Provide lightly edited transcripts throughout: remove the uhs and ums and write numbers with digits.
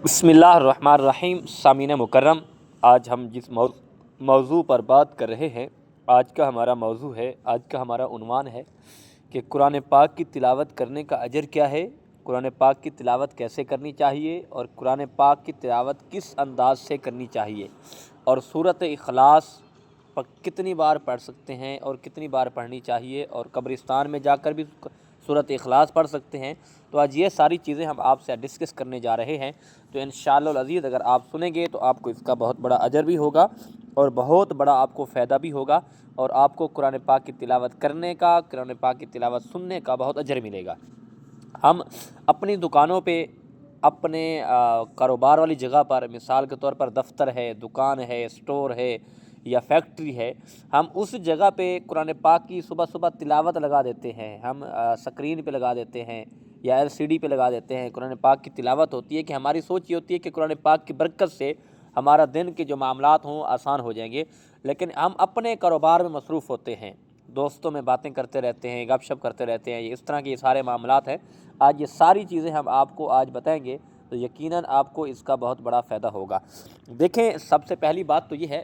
बिस्मिल्लाहिर्रहमानिर्रहीम। सामीन मुकर्रम, आज हम जिस मौज़ू पर बात कर रहे हैं, आज का हमारा उन्वान है कि कुरान पाक की तिलावत करने का अजर क्या है, कुरान पाक की तिलावत कैसे करनी चाहिए और कुरान पाक की तिलावत किस अंदाज से करनी चाहिए, और सूरत इखलास पर कितनी बार पढ़ सकते हैं और कितनी बार पढ़नी चाहिए, और कब्रिस्तान में जाकर भी सूरत इखलास पढ़ सकते हैं। तो आज ये सारी चीज़ें हम आपसे डिस्कस करने जा रहे हैं। तो इंशाअल्लाह अज़ीज़ अगर आप सुनेंगे तो आपको इसका बहुत बड़ा अजर भी होगा और बहुत बड़ा आपको फ़ायदा भी होगा, और आपको कुरान पाक की तिलावत करने का, कुरान पाक की तिलावत सुनने का बहुत अजर मिलेगा। हम अपनी दुकानों पे, अपने कारोबार वाली जगह पर, मिसाल के तौर पर दफ्तर है, दुकान है, स्टोर है या फैक्ट्री है, हम उस जगह पे कुरान पाक की सुबह सुबह तिलावत लगा देते हैं। हम स्क्रीन पे लगा देते हैं या LCD पे लगा देते हैं, कुरान पाक की तिलावत होती है। कि हमारी सोच ये होती है कि कुरान पाक की बरकत से हमारा दिन के जो मामलात हों आसान हो जाएंगे, लेकिन हम अपने कारोबार में मसरूफ़ होते हैं, दोस्तों में बातें करते रहते हैं, गपशप करते रहते हैं, इस तरह के ये सारे मामलात हैं। आज ये सारी चीज़ें हम आपको आज बताएंगे, तो यकीनन आपको इसका बहुत बड़ा फ़ायदा होगा। देखें, सबसे पहली बात तो ये है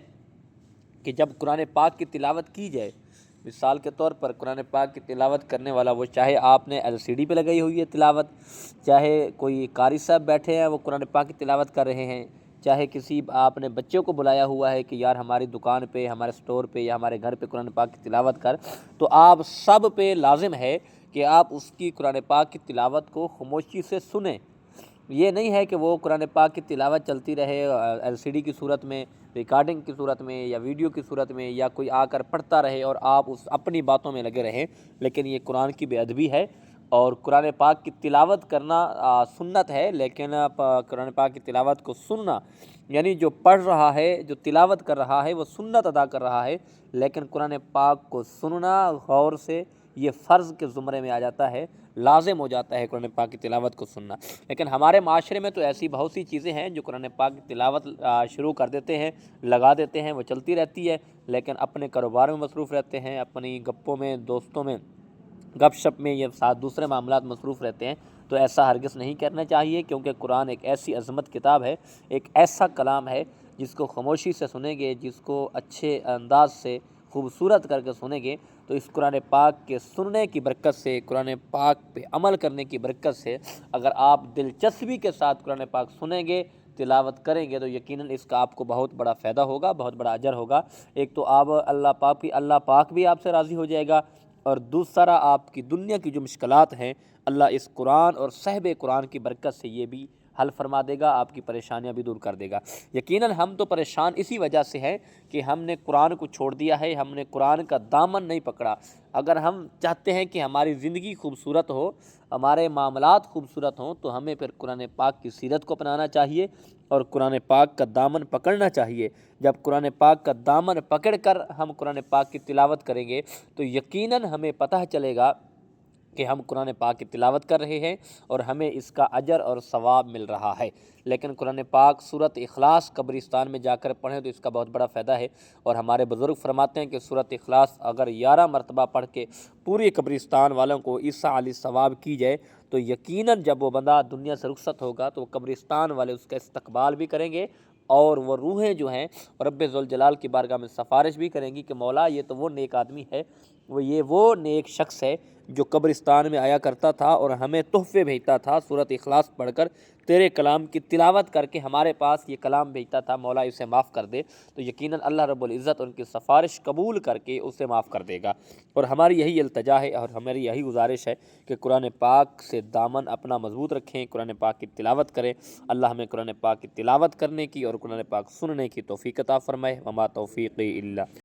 कि जब कुरान पाक की तिलावत की जाए, मिसाल के तौर पर कुरान पाक की तिलावत करने वाला, वो चाहे आपने LCD पे लगाई हुई है तिलावत, चाहे कोई कारी साहब बैठे हैं वो कुरान पाक की तिलावत कर रहे हैं, चाहे किसी आपने बच्चों को बुलाया हुआ है कि यार हमारी दुकान पे, हमारे स्टोर पे या हमारे घर पे कुरान पाक की तिलावत कर, तो आप सब पे लाजिम है कि आप उसकी कुरान पाक की तिलावत को खामोशी से सुनें। ये नहीं है कि वो कुरान पाक की तिलावत चलती रहे LCD की सूरत में, रिकॉर्डिंग की सूरत में या वीडियो की सूरत में, या कोई आकर पढ़ता रहे और आप उस अपनी बातों में लगे रहें। लेकिन ये कुरान की बेअदबी है, और कुरान पाक की तिलावत करना सुन्नत है, लेकिन कुरान पाक की तिलावत को सुनना, यानी जो पढ़ रहा है, जो तिलावत कर रहा है, वो सुन्नत अदा कर रहा है, लेकिन कुरान पाक को सुनना गौर से ये फ़र्ज़ के ज़ुमरे में आ जाता है, लाजिम हो जाता है कुरान पाक की तिलावत को सुनना। लेकिन हमारे माशरे में तो ऐसी बहुत सी चीज़ें हैं जो कुरान पाक की तिलावत शुरू कर देते हैं, लगा देते हैं, वो चलती रहती है, लेकिन अपने कारोबार में मसरूफ़ रहते हैं, अपनी गप्पों में, दोस्तों में, गपशप में, ये साथ दूसरे मामलात मसरूफ़ रहते हैं। तो ऐसा हरगिज़ नहीं करना चाहिए, क्योंकि कुरान एक ऐसी अज़मत किताब है, एक ऐसा कलाम है जिसको खामोशी से सुनेंगे, जिसको अच्छे अंदाज से खूबसूरत करके सुनेंगे, तो इस कुरान पाक के सुनने की बरकत से, कुरान पाक पे अमल करने की बरकत से, अगर आप दिलचस्पी के साथ कुरान पाक सुनेंगे, तिलावत करेंगे, तो यकीनन इसका आपको बहुत बड़ा फ़ायदा होगा, बहुत बड़ा अजर होगा। एक तो आप अल्लाह पाक भी आपसे राज़ी हो जाएगा, और दूसरा आपकी दुनिया की जो मुश्किलात हैं, अल्लाह इस कुरान और साहिब कुरान की बरकत से ये भी हल फरमा देगा, आपकी परेशानियां भी दूर कर देगा। यकीनन हम तो परेशान इसी वजह से हैं कि हमने कुरान को छोड़ दिया है, हमने कुरान का दामन नहीं पकड़ा। अगर हम चाहते हैं कि हमारी ज़िंदगी खूबसूरत हो, हमारे मामलात खूबसूरत हों, तो हमें फिर कुरान पाक की सीरत को अपनाना चाहिए और कुरान पाक का दामन पकड़ना चाहिए। जब कुरान पाक का दामन पकड़ कर हम कुरान पाक की तिलावत करेंगे, तो यकीनन हमें पता चलेगा कि हम कुरान पाक की तिलावत कर रहे हैं और हमें इसका अजर और सवाब मिल रहा है। लेकिन कुरान पाक सूरत इखलास कब्रिस्तान में जाकर पढ़ें तो इसका बहुत बड़ा फ़ायदा है। और हमारे बुज़ुर्ग फरमाते हैं कि सूरत इखलास अगर 11 मरतबा पढ़ के पूरी कब्रिस्तान वालों को ईसा अली सवाब की जाए, तो यकीनन जब वो बंदा दुनिया से रुखसत होगा तो कब्रिस्तान वाले उसका इस्तकबाल भी करेंगे, और वो रूहें जो हैं रब्बे ज़ुल जलाल की बारगाह में सिफारिश भी करेंगी कि मौला ये तो वो नेक आदमी है, वो नेक शख्स है जो कब्रिस्तान में आया करता था और हमें तोहफ़े भेजता था, सूरत इखलास पढ़कर तेरे कलाम की तिलावत करके हमारे पास ये कलाम भेजता था, मौला इसे माफ़ कर दे। तो यकीनन अल्लाह रब्बुल इज़्ज़त उनकी सिफारिश कबूल करके उसे माफ़ कर देगा। और हमारी यही इल्तिजा है और हमारी यही गुजारिश है कि कुरान पाक से दामन अपना मजबूत रखें, कुरान पाक की तिलावत करें। अल्लाह हमें कुरान पाक की तिलावत करने की और कुरान पाक सुनने की तौफ़ीक़ अता फ़रमाए। वमा तौफ़ीक़ी इल्ला